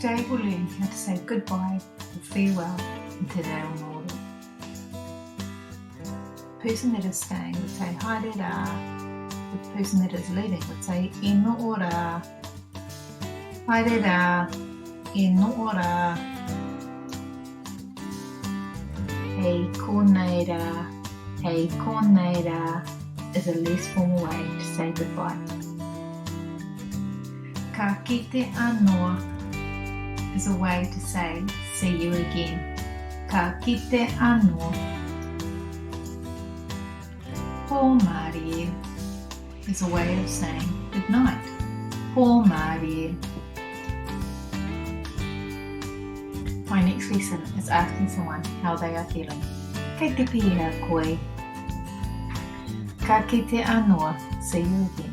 Today we'll learn how to say goodbye or farewell in Te Reo Māori. The person that is staying would say haere rā. The person that is leaving would say e no ora. Haere rā, e no ora. Hei konei rā, hei konei rā is a less formal way to say goodbye. Ka kite anō is a way to say see you again. Ka kite anō. Ho Mārie is a way of saying good night. Ho Mārie. My next lesson is asking someone how they are feeling. Kei te pihia koe. Ka kite anō, see you again.